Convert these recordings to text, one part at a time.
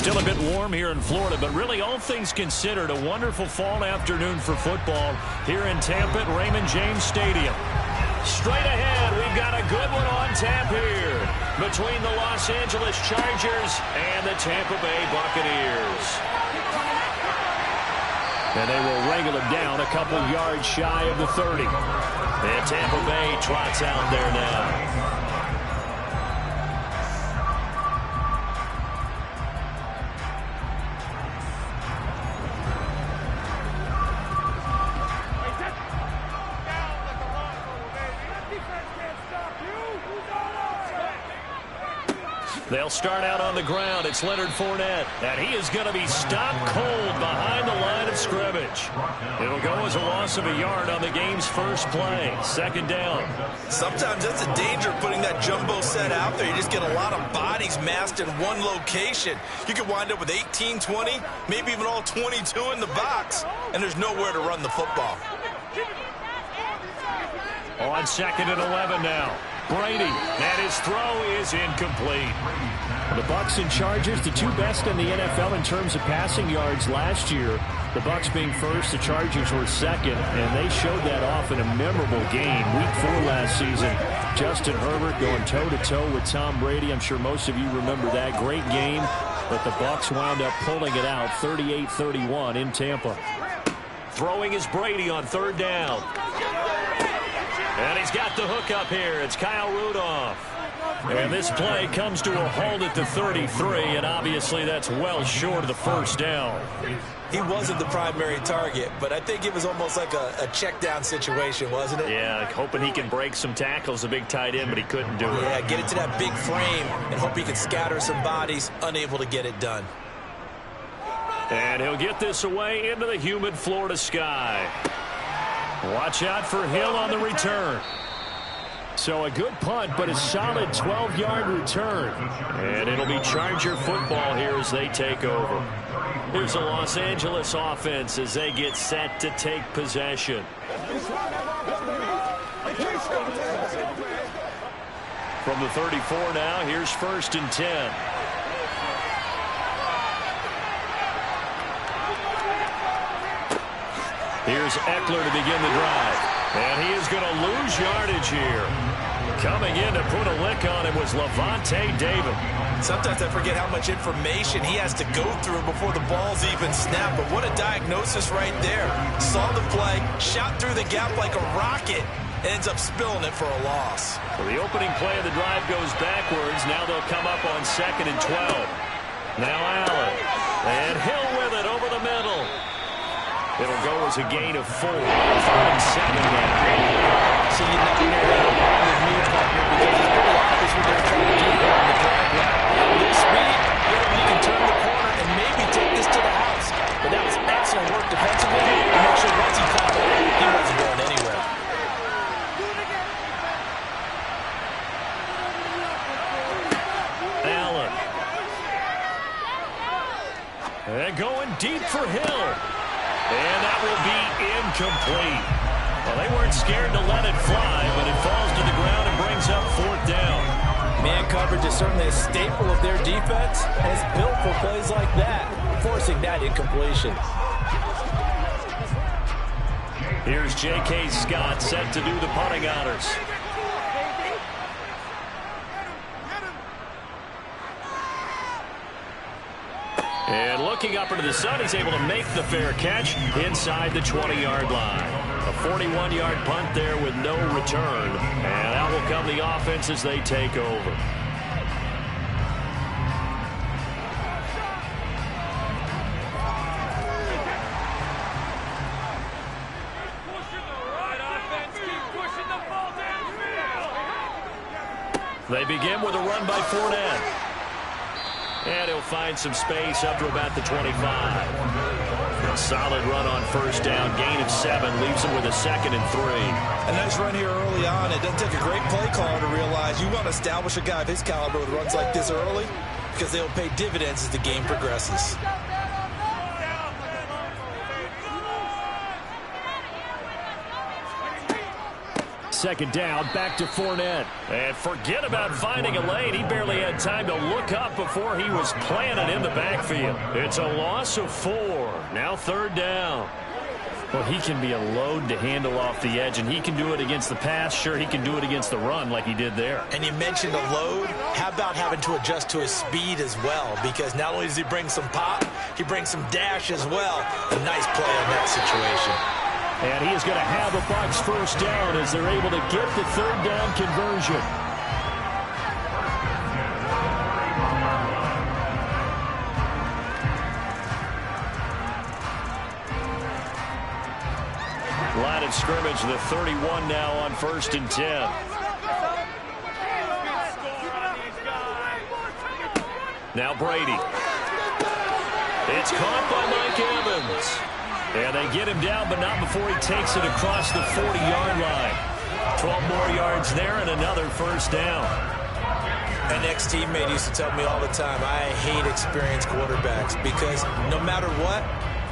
Still a bit warm here in Florida, but really all things considered, a wonderful fall afternoon for football here in Tampa at Raymond James Stadium. Straight ahead, we've got a good one on tap here between the Los Angeles Chargers and the Tampa Bay Buccaneers. And they will wrangle it down a couple yards shy of the 30. And Tampa Bay trots out there now. They'll start out on the ground. It's Leonard Fournette, and he is going to be stopped cold behind the line of scrimmage. It'll go as a loss of a yard on the game's first play. Second down. Sometimes that's the danger of putting that jumbo set out there. You just get a lot of bodies massed in one location. You could wind up with 18, 20, maybe even all 22 in the box, and there's nowhere to run the football. On 2nd and 11 now. Brady, and his throw is incomplete. The Bucs and Chargers, the two best in the NFL in terms of passing yards last year. The Bucs being first, the Chargers were second, and they showed that off in a memorable game. Week 4 last season, Justin Herbert going toe-to-toe with Tom Brady. I'm sure most of you remember that great game, but the Bucs wound up pulling it out 38-31 in Tampa. Throwing is Brady on 3rd down. And he's got the hook up here. It's Kyle Rudolph. And this play comes to a halt at the 33, and obviously that's well short of the first down. He wasn't the primary target, but I think it was almost like a check down situation, wasn't it? Yeah, hoping he can break some tackles, a big tight end, but he couldn't do it. Yeah, get it to that big frame and hope he can scatter some bodies, unable to get it done. And he'll get this away into the humid Florida sky. Watch out for Hill on the return. So a good punt, but a solid 12-yard return. And it'll be Charger football here as they take over. Here's the Los Angeles offense as they get set to take possession. From the 34 now, here's 1st and 10. Here's Eckler to begin the drive. And he is going to lose yardage here. Coming in to put a lick on him was Lavonte David. Sometimes I forget how much information he has to go through before the ball's even snapped. But what a diagnosis right there. Saw the play, shot through the gap like a rocket, and ends up spilling it for a loss. Well, the opening play of the drive goes backwards. Now they'll come up on 2nd and 12. Now Allen. And Hill with it over the middle. It'll go as a gain of 4. 3rd and 7 now. So you never know that along with me, partner, because it's pretty obvious what they're trying to do there on the drag route. With their speed, you can turn the corner and maybe take this to the house. But that was excellent work defensively to make sure once he caught it, he wasn't going anywhere. Allen. And going deep for Hill. And that will be incomplete. Well, they weren't scared to let it fly, but it falls to the ground and brings up 4th down. Man coverage is certainly a staple of their defense, and it's built for plays like that, forcing that incompletion. Here's J.K. Scott set to do the punting honors. And looking up into the sun, he's able to make the fair catch inside the 20-yard line. A 41-yard punt there with no return. And out will come the offense as they take over. They begin with a run by Fournette. And he'll find some space up to about the 25. A solid run on 1st down. Gain of 7 leaves him with a 2nd and 3. A nice run here early on. It doesn't take a great play caller to realize you want to establish a guy of his caliber with runs like this early because they'll pay dividends as the game progresses. second down, back to Fournette. And forget about finding a lane. He barely had time to look up before he was planted in the backfield. It's a loss of 4. Now third down. Well, he can be a load to handle off the edge, and he can do it against the pass. Sure, he can do it against the run like he did there. And you mentioned a load. How about having to adjust to his speed as well? Because not only does he bring some pop, he brings some dash as well. A nice play on that situation. And he is going to have a Bucs first down as they're able to get the third down conversion. Line of scrimmage, the 31 now on 1st and 10. Now Brady. It's caught by Mike Evans. And they get him down, but not before he takes it across the 40-yard line. 12 more yards there and another first down. An ex-teammate used to tell me all the time, I hate experienced quarterbacks because no matter what,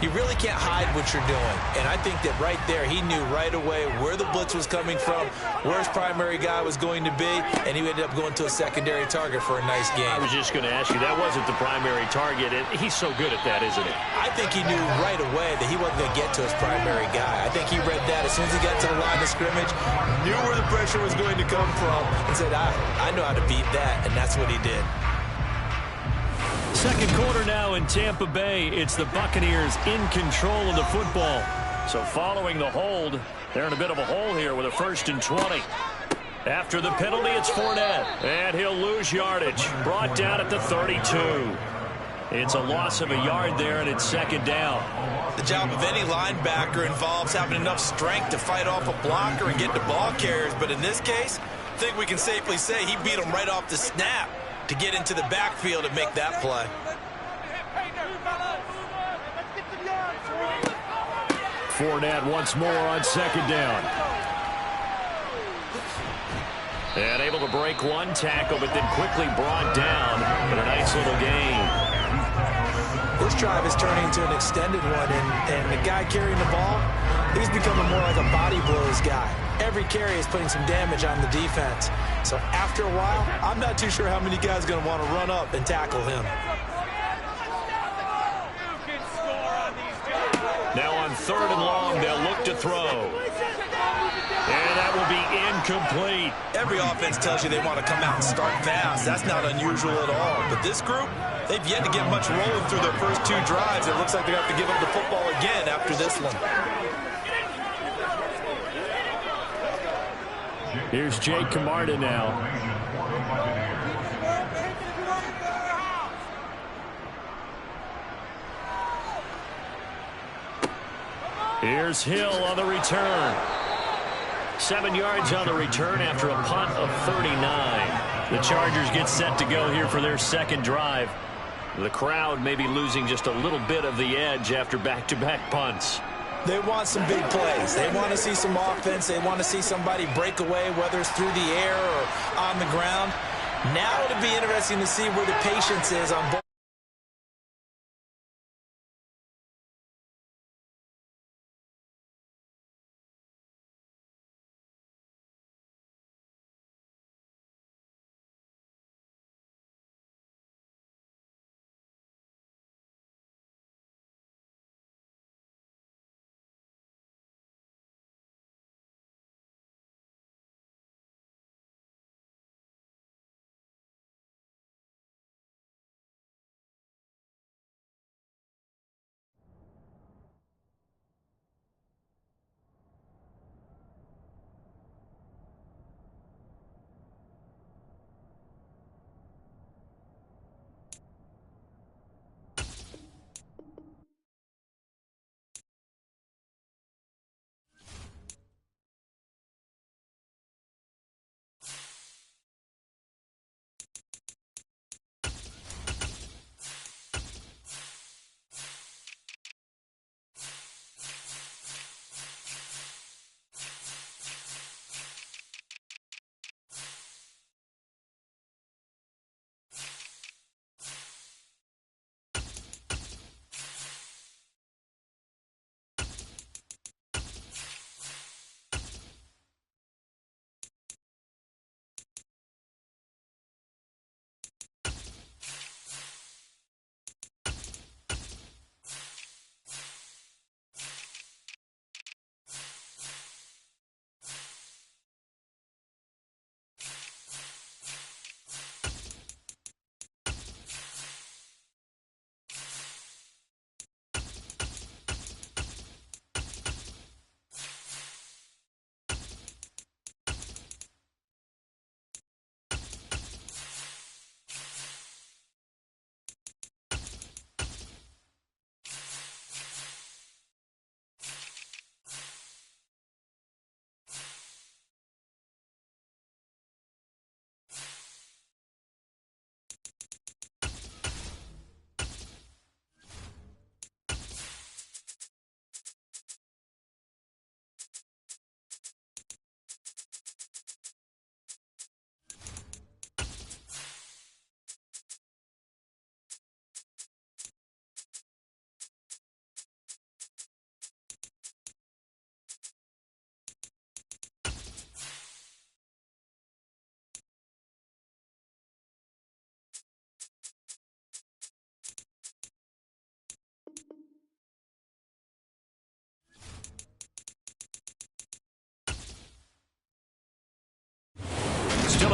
you really can't hide what you're doing. And I think that right there, he knew right away where the blitz was coming from, where his primary guy was going to be, and he ended up going to a secondary target for a nice game. I was just going to ask you, that wasn't the primary target. He's so good at that, isn't he? I think he knew right away that he wasn't going to get to his primary guy. I think he read that as soon as he got to the line of scrimmage, knew where the pressure was going to come from, and said, I know how to beat that, and that's what he did. Second quarter now in Tampa Bay. It's the Buccaneers in control of the football. So following the hold, they're in a bit of a hole here with a 1st and 20. After the penalty, it's Fournette. And he'll lose yardage. Brought down at the 32. It's a loss of a yard there, and it's second down. The job of any linebacker involves having enough strength to fight off a blocker and get to ball carriers. But in this case, I think we can safely say he beat him right off the snap to get into the backfield and make that play. Fournette once more on second down. And able to break one tackle, but then quickly brought down in a nice little gain. This drive is turning into an extended one, and the guy carrying the ball, he's becoming more like a body blows guy. Every carry is putting some damage on the defense. So after a while, I'm not too sure how many guys are going to want to run up and tackle him. Now on 3rd and long, they'll look to throw. And that will be incomplete. Every offense tells you they want to come out and start fast. That's not unusual at all. But this group, they've yet to get much rolling through their first 2 drives. It looks like they're going to have to give up the football again after this one. Here's Jake Camarda now. Here's Hill on the return. 7 yards on the return after a punt of 39. The Chargers get set to go here for their second drive. The crowd may be losing just a little bit of the edge after back-to-back punts. They want some big plays. They want to see some offense. They want to see somebody break away, whether it's through the air or on the ground. Now it'll be interesting to see where the patience is on both.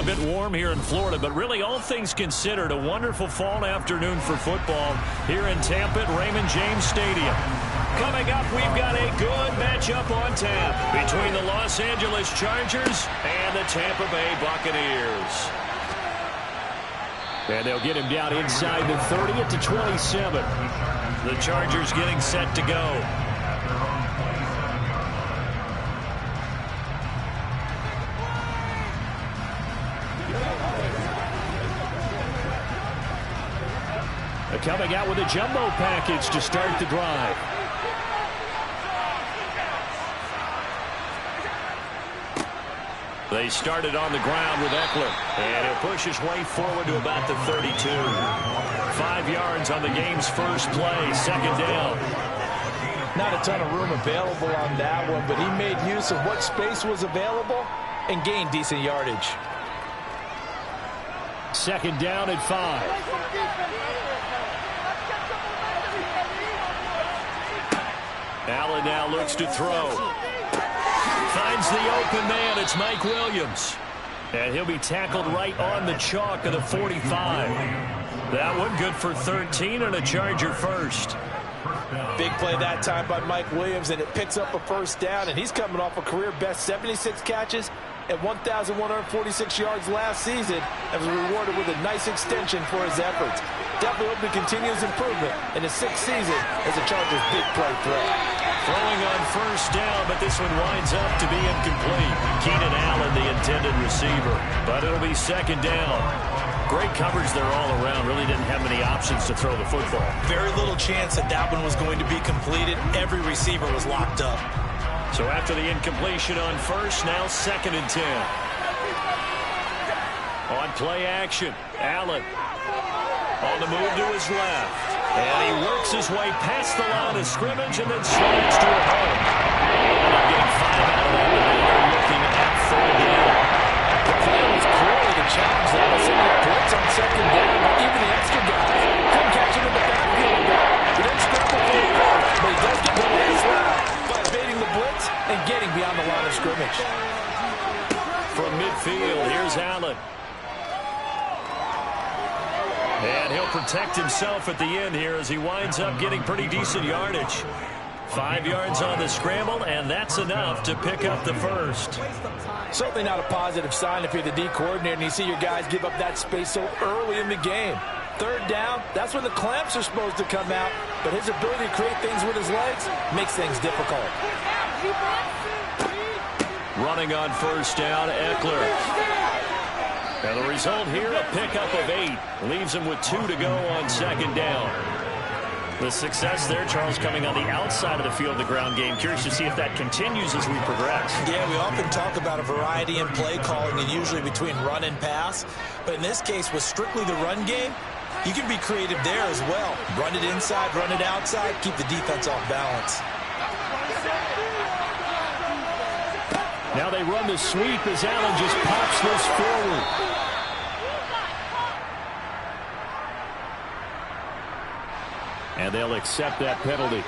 a bit warm here in Florida, but really all things considered, a wonderful fall afternoon for football here in Tampa at Raymond James Stadium. Coming up, we've got a good matchup on tap between the Los Angeles Chargers and the Tampa Bay Buccaneers. And they'll get him down inside the 30 at the 27. The Chargers getting set to go. Coming out with a jumbo package to start the drive. They started on the ground with Eckler, and he'll push his way forward to about the 32. 5 yards on the game's first play, second down. Not a ton of room available on that one, but he made use of what space was available and gained decent yardage. Second down at 5. Allen now looks to throw. Finds the open man. It's Mike Williams. And he'll be tackled right on the chalk of the 45. That one good for 13 and a Charger first. Big play that time by Mike Williams, and it picks up a first down, and he's coming off a career-best 76 catches at 1,146 yards last season and was rewarded with a nice extension for his efforts. Definitely hope he continues improvement in his 6th season as a Chargers big play threat. Throwing on first down, but this one winds up to be incomplete. Keenan Allen, the intended receiver, but it'll be second down. Great coverage there all around. Really didn't have many options to throw the football. Very little chance that that one was going to be completed. Every receiver was locked up. So after the incompletion on first, now second and 10. On play action, Allen on the move to his left. And he works his way past the line of scrimmage and then slides to a hole. And I'm getting 5 out of that, but now they're looking at third down. The plan was clearly to challenge that by sending a blitz on second down, but even the extra guys couldn't catch him in the backfield. He didn't scramble for the ball, but he does get the last round by evading the blitz and getting beyond the line of scrimmage. From midfield, here's Allen. And he'll protect himself at the end here as he winds up getting pretty decent yardage. 5 yards on the scramble, and that's enough to pick up the first. Certainly not a positive sign if you're the D coordinator and you see your guys give up that space so early in the game. Third down, that's when the clamps are supposed to come out, but his ability to create things with his legs makes things difficult. Running on first down, Eckler. And the result here, a pickup of 8. Leaves him with 2 to go on second down. The success there, Charles, coming on the outside of the field, the ground game. Curious to see if that continues as we progress. Yeah, we often talk about a variety in play calling and usually between run and pass. But in this case, with strictly the run game, you can be creative there as well. Run it inside, run it outside, keep the defense off balance. Now they run the sweep as Allen just pops this forward. And they'll accept that penalty.